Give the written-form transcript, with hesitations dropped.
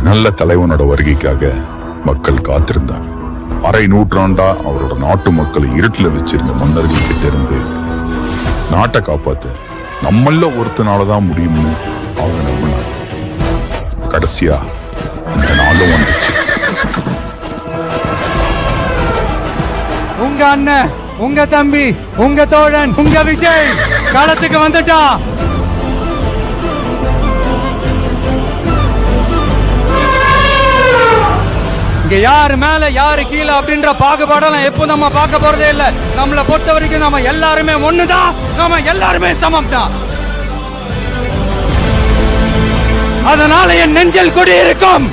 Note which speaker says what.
Speaker 1: நல்ல தலைவனோட வருகைக்காக மக்கள் காத்திருந்தாங்க. அரை நூற்றாண்டா அவரோட நாட்டு மக்களை இருட்டுல வச்சிருந்த மன்னர்கள் கிட்ட இருந்து நாட்டை காப்பாத்த நம்மள ஒருத்தனாலதான் முடியும்னு அவங்க நம்பினாங்க. கடைசியா அந்த நாளும் வந்துச்சு.
Speaker 2: உங்க அண்ணன், உங்க தம்பி, உங்க தோழன், உங்க விஜய் களத்துக்கு வந்துட்டா. இங்க யாரு மேல யாரு கீழே அப்படின்ற பாகுபாடெல்லாம் எப்போ நம்ம பார்க்க போறதே இல்ல. நம்மளை பொறுத்த வரைக்கும் நம்ம எல்லாருமே ஒண்ணுதான், நம்ம எல்லாருமே சமம் தான். அதனால என் நெஞ்சில் குடி இருக்கும்.